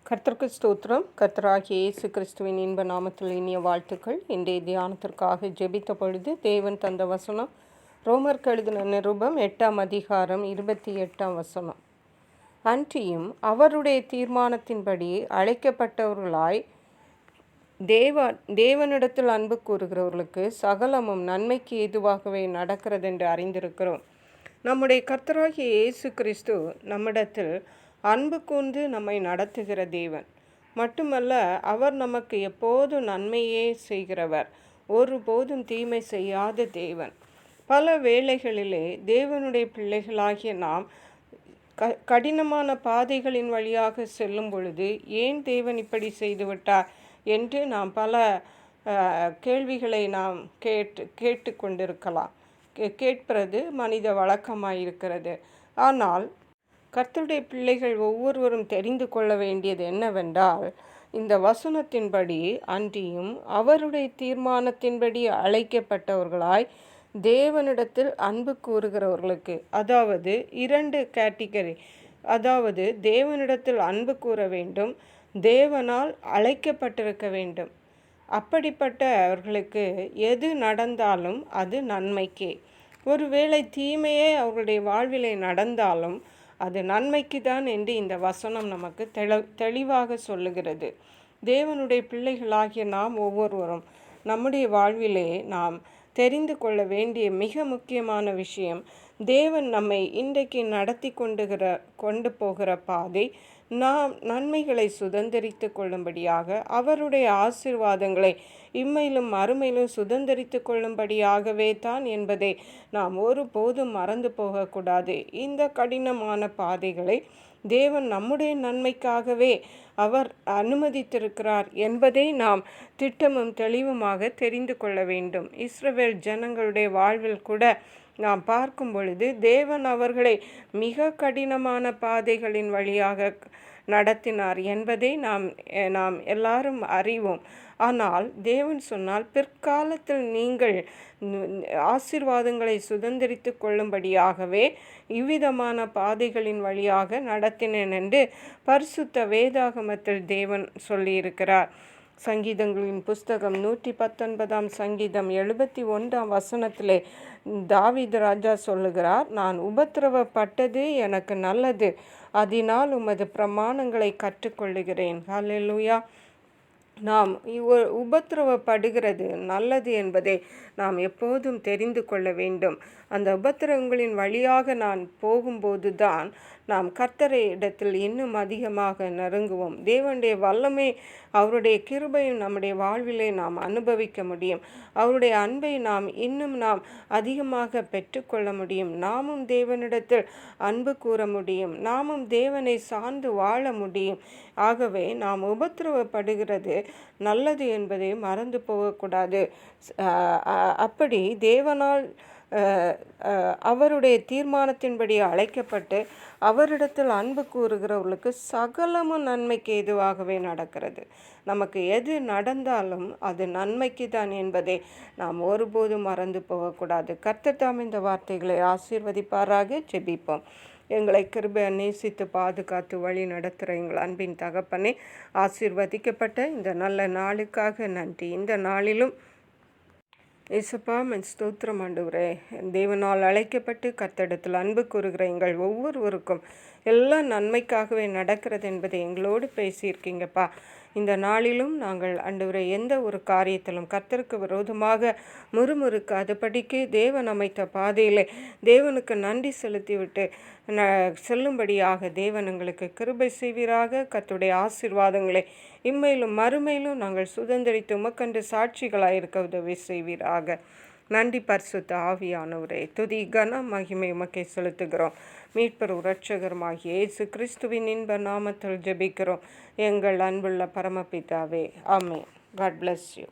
கர்த்தருக்கு ஸ்தோத்திரம். கர்த்தராகிய இயேசு கிறிஸ்துவின் இன்ப நாமத்தில் இனிய வாழ்த்துக்கள். இன்றைய தியானத்திற்காக ஜெபித்த பொழுது தேவன் தந்த வசனம் ரோமருக்கு எழுதின நிருபம் 8ஆம் அதிகாரம் 28ஆம் வசனம். அன்றியும் அவருடைய தீர்மானத்தின்படி அழைக்கப்பட்டவர்களாய் தேவனிடத்தில் அன்பு கூறுகிறவர்களுக்கு சகலமும் நன்மைக்கு ஏதுவாகவே நடக்கிறதென்று அறிந்திருக்கிறோம். நம்முடைய கர்த்தராகிய இயேசு கிறிஸ்து நம்மிடத்தில் அன்பு கூர்ந்து நம்மை நடத்துகிற தேவன் மட்டுமல்ல, அவர் நமக்கு எப்போதும் நன்மையே செய்கிறவர், ஒருபோதும் தீமை செய்யாத தேவன். பல வேளைகளிலே தேவனுடைய பிள்ளைகளாகிய நாம் கடினமான பாதைகளின் வழியாக செல்லும் பொழுது ஏன் தேவன் இப்படி செய்துவிட்டார் என்று நாம் பல கேள்விகளை நாம் கேட்டு கொண்டிருக்கலாம். கேட்கிறது மனித வழக்கமாயிருக்கிறது. ஆனால் கர்த்தருடைய பிள்ளைகள் ஒவ்வொருவரும் தெரிந்து கொள்ள வேண்டியது என்னவென்றால், இந்த வசனத்தின்படி அன்றியும் அவருடைய தீர்மானத்தின்படி அழைக்கப்பட்டவர்களாய் தேவனிடத்தில் அன்பு கூறுகிறவர்களுக்கு, அதாவது 2 கேட்டகரி, அதாவது தேவனிடத்தில் அன்பு கூற வேண்டும், தேவனால் அழைக்கப்பட்டிருக்க வேண்டும். அப்படிப்பட்டவர்களுக்கு எது நடந்தாலும் அது நன்மைக்கே. ஒருவேளை தீமையே அவர்களுடைய வாழ்விலே நடந்தாலும் அது நன்மைக்கு தான் என்று இந்த வசனம் நமக்கு தெளிவாக சொல்லுகிறது. தேவனுடைய பிள்ளைகளாகிய நாம் ஒவ்வொருவரும் நம்முடைய வாழ்விலே நாம் தெரிந்து கொள்ள வேண்டிய மிக முக்கியமான விஷயம், தேவன் நம்மை இன்றைக்கு நடத்தி கொண்டு போகிற பாதை நாம் நன்மைகளை சுதந்திரித்து கொள்ளும்படியாக, அவருடைய ஆசீர்வாதங்களை இம்மையிலும் மறுமையிலும் சுதந்திரித்து கொள்ளும்படியாகவே தான் என்பதை நாம் ஒருபோதும் மறந்து போகக்கூடாது. இந்த கடினமான பாதைகளை தேவன் நம்முடைய நன்மைக்காகவே அவர் அனுமதித்திருக்கிறார் என்பதை நாம் திட்டமும் தெளிவுமாக தெரிந்து கொள்ள வேண்டும். இஸ்ரவேல் ஜனங்களுடைய வாழ்வில் கூட நாம் பார்க்கும் பொழுது தேவன் அவர்களை மிக கடினமான பாதைகளின் வழியாக நடத்தினார் என்பதை நாம் எல்லாரும் அறிவோம். ஆனால் தேவன் சொன்னால், பிற்காலத்தில் நீங்கள் ஆசீர்வாதங்களை சுதந்திரித்து கொள்ளும்படியாகவே இவ்விதமான பாதைகளின் வழியாக நடத்தினேன் என்று பரிசுத்த வேதாகமத்தில் தேவன் சொல்லியிருக்கிறார். சங்கீதங்களின் புஸ்தகம் 119ஆம் சங்கீதம் 71ஆம் வசனத்திலே தாவீது ராஜா சொல்லுகிறார், நான் உபத்திரவப்பட்டது எனக்கு நல்லது, அதனால் உமது பிரமாணங்களை கற்றுக்கொள்ளுகிறேன். ஹல்லேலூயா. நாம் உபத்திரவப்படுகிறது நல்லது என்பதை நாம் எப்போதும் தெரிந்து கொள்ள வேண்டும். அந்த உபத்திரவங்களின் வழியாக நான் போகும்போது தான் நாம் கர்த்தரை இடத்தில் இன்னும் அதிகமாக நெருங்குவோம். தேவனுடைய வல்லமை, அவருடைய கிருபையும் நம்முடைய வாழ்விலே நாம் அனுபவிக்க முடியும். அவருடைய அன்பை நாம் அதிகமாக பெற்றுக்கொள்ள முடியும். நாமும் தேவனிடத்தில் அன்பு கூற முடியும். நாமும் தேவனை சார்ந்து வாழ முடியும். ஆகவே நாம் உபத்திரவப்படுகிறது நல்லது என்பதை மறந்து போகக்கூடாது. அப்படி தேவனால் அவருடைய தீர்மானத்தின்படி அழைக்கப்பட்டு அவரிடத்தில் அன்பு கூறுகிறவர்களுக்கு சகலமும் நன்மைக்கு ஏதுவாகவே நடக்கிறது. நமக்கு எது நடந்தாலும் அது நன்மைக்கு தான் என்பதை நாம் ஒருபோதும் மறந்து போகக்கூடாது. கர்த்தர் தாம் இந்த வார்த்தைகளை ஆசீர்வதிப்பாராக. ஜெபிப்போம். எங்களை கிருபையை நேசித்து பாதுகாத்து வழி நடத்துகிற எங்கள் அன்பின் தகப்பனே, ஆசீர்வதிக்கப்பட்ட இந்த நல்ல நாளுக்காக நன்றி. இந்த நாளிலும் இயேசுப்பா ஸ்தோத்திரம் ஆண்டவரே, தேவனால் அழைக்கப்பட்டு கர்த்தரிடத்தில் அன்பு கூறுகிற எங்கள் ஒவ்வொருவருக்கும் எல்லாம் நன்மைக்காகவே நடக்கிறது என்பதை எங்களோடு பேசியிருக்கீங்கப்பா. இந்த நாளிலும் நாங்கள் ஆண்டவரே எந்த ஒரு காரியத்திலும் கர்த்தருக்கு விரோதமாக முறுமுறுக்காதபடிக்கு தேவன் அமைத்த பாதையிலே தேவனுக்கு நன்றி செலுத்திவிட்டு செல்லும்படியாக தேவன் எங்களுக்கு கிருபை செய்வீராக. கர்த்தருடைய ஆசீர்வாதங்களை இம்மையிலும் மறுமையிலும் நாங்கள் சுதந்திரித்து உமக்கென்று சாட்சிகளாக இருக்க உதவி செய்வீராக. நன்றி பரிசுத்த ஆவியானவரே, துதி கன மகிமை உமக்கே செலுத்துகிறோம். மீட்பர் இரட்சகருமாகிய இயேசு கிறிஸ்துவின் இன்ப நாமத்தில் ஜெபிக்கிறோம் எங்கள் அன்புள்ள பரமபிதாவே. ஆமென். God bless you.